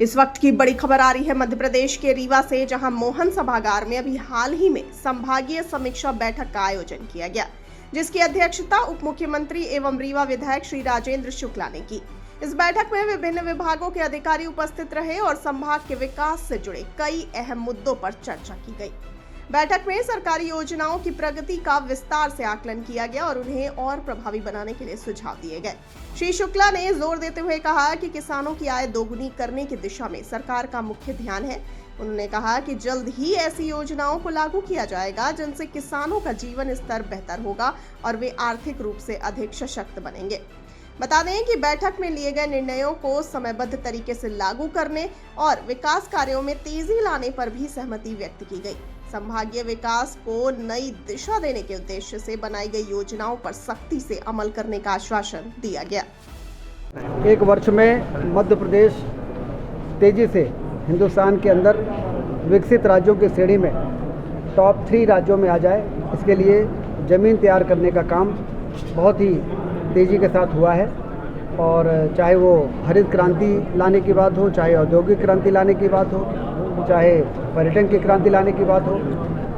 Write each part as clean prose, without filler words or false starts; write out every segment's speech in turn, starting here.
इस वक्त की बड़ी खबर आ रही है मध्य प्रदेश के रीवा से, जहां मोहन सभागार में अभी हाल ही में संभागीय समीक्षा बैठक का आयोजन किया गया, जिसकी अध्यक्षता उप मुख्यमंत्री एवं रीवा विधायक श्री राजेंद्र शुक्ला ने की। इस बैठक में विभिन्न विभागों के अधिकारी उपस्थित रहे और संभाग के विकास से जुड़े कई अहम मुद्दों पर चर्चा की गई। बैठक में सरकारी योजनाओं की प्रगति का विस्तार से आकलन किया गया और उन्हें और प्रभावी बनाने के लिए सुझाव दिए गए। श्री शुक्ला ने जोर देते हुए कहा कि किसानों की आय दोगुनी करने की दिशा में सरकार का मुख्य ध्यान है। उन्होंने कहा कि जल्द ही ऐसी योजनाओं को लागू किया जाएगा जिनसे किसानों का जीवन स्तर बेहतर होगा और वे आर्थिक रूप से अधिक सशक्त बनेंगे। बता दें कि बैठक में लिए गए निर्णयों को समयबद्ध तरीके से लागू करने और विकास कार्यों में तेजी लाने पर भी सहमति व्यक्त की गई। संभागीय विकास को नई दिशा देने के उद्देश्य से बनाई गई योजनाओं पर सख्ती से अमल करने का आश्वासन दिया गया। एक वर्ष में मध्य प्रदेश तेजी से हिंदुस्तान के अंदर विकसित राज्यों की श्रेणी में टॉप 3 राज्यों में आ जाए, इसके लिए ज़मीन तैयार करने का काम बहुत ही तेज़ी के साथ हुआ है। और चाहे वो हरित क्रांति लाने की बात हो, चाहे औद्योगिक क्रांति लाने की बात हो, चाहे पर्यटन की क्रांति लाने की बात हो,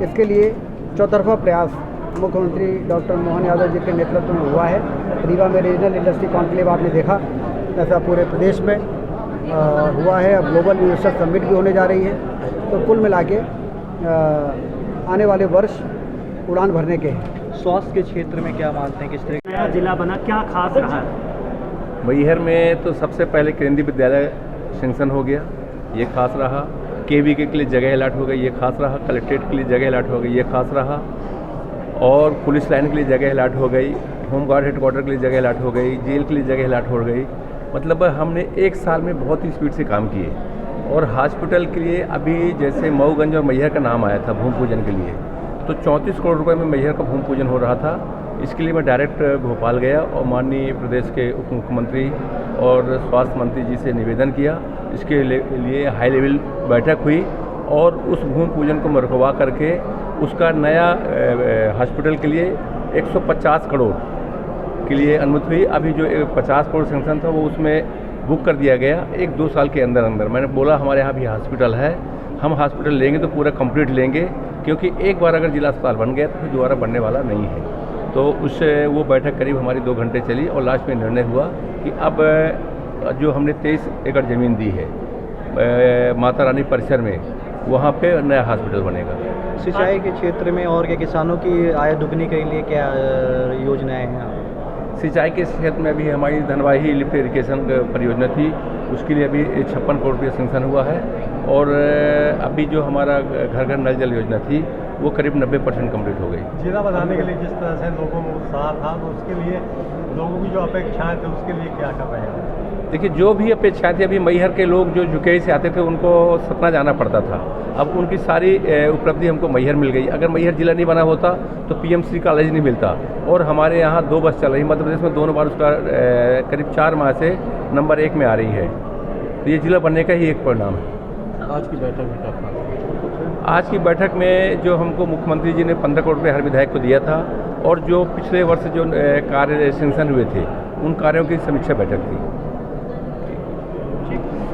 इसके लिए चौतरफा प्रयास मुख्यमंत्री डॉक्टर मोहन यादव जी के नेतृत्व में हुआ है। रीवा में रीजनल इंडस्ट्री कॉन्क्लेव आपने देखा, ऐसा पूरे प्रदेश में हुआ है। अब ग्लोबल इन्वेस्टर समिट भी होने जा रही है। तो कुल मिला के आने वाले वर्ष उड़ान भरने के हैं। स्वास्थ्य के क्षेत्र में क्या मानते हैं, किस तरह नया जिला बना, क्या खास रहा? मैहर में तो सबसे पहले केंद्रीय विद्यालय सेंक्शन हो गया, ये खास रहा। केवीके के लिए जगह अलाट हो गई, ये खास रहा। कलेक्ट्रेट के लिए जगह अलाट हो गई, ये खास रहा। और पुलिस लाइन के लिए जगह अलाट हो गई, होमगार्ड हेडक्वार्टर के लिए जगह अलाट हो गई, जेल के लिए जगह अलाट हो गई। मतलब हमने एक साल में बहुत ही स्पीड से काम किए। और हॉस्पिटल के लिए अभी जैसे मऊगंज और मैहर का नाम आया था भूमि पूजन के लिए, तो 34 करोड़ रुपए में मैहर का भूमि पूजन हो रहा था। इसके लिए मैं डायरेक्ट भोपाल गया और माननीय प्रदेश के उप मुख्यमंत्री और स्वास्थ्य मंत्री जी से निवेदन किया। इसके लिए हाई लेवल बैठक हुई और उस भूमि पूजन को मरकवा करके उसका नया हॉस्पिटल के लिए 150 करोड़ के लिए अनुमति हुई। अभी जो 50 करोड़ सेंक्शन था वो उसमें बुक कर दिया गया 1-2 साल के अंदर अंदर। मैंने बोला हमारे यहाँ भी हॉस्पिटल है, हम हॉस्पिटल लेंगे तो पूरा कंप्लीट लेंगे, क्योंकि एक बार अगर जिला अस्पताल बन गया तो फिर दोबारा बनने वाला नहीं है। तो उससे वो बैठक करीब हमारी 2 घंटे चली और लास्ट में निर्णय हुआ कि अब जो हमने 23 एकड़ ज़मीन दी है माता रानी परिसर में, वहाँ पे नया हॉस्पिटल बनेगा। सिंचाई के क्षेत्र में और क्या किसानों की आय दुगनी के लिए क्या योजनाएं हैं? सिंचाई के क्षेत्र में अभी हमारी धनवाही लिफ्ट इरिगेशन परियोजना थी, उसके लिए अभी 56 करोड़ रुपये सेंक्शन हुआ है। और अभी जो हमारा घर घर नल जल योजना थी वो करीब 90% कम्प्लीट हो गई। जिला बनाने के लिए जिस तरह से लोगों में उत्साह था, तो उसके लिए लोगों की जो अपेक्षाएं थी उसके लिए क्या कर रहे हैं? देखिए, जो भी अपेक्षाएं थी, अभी मैहर के लोग जो जुकेई से आते थे उनको सतना जाना पड़ता था। अब उनकी सारी उपलब्धि हमको मैहर मिल गई। अगर मैहर जिला नहीं बना होता तो पीएमसी कॉलेज नहीं मिलता। और हमारे यहाँ 2 बस चल रही, मध्य प्रदेश में दोनों बार उसका करीब 4 माह से नंबर 1 में आ रही है। तो ये जिला बनने का ही एक परिणाम है। आज की बैठक में क्या था? आज की बैठक में जो हमको मुख्यमंत्री जी ने 15 करोड़ रुपये हर विधायक को दिया था और जो पिछले वर्ष जो कार्य सेंक्शन हुए थे उन कार्यों की समीक्षा बैठक थी।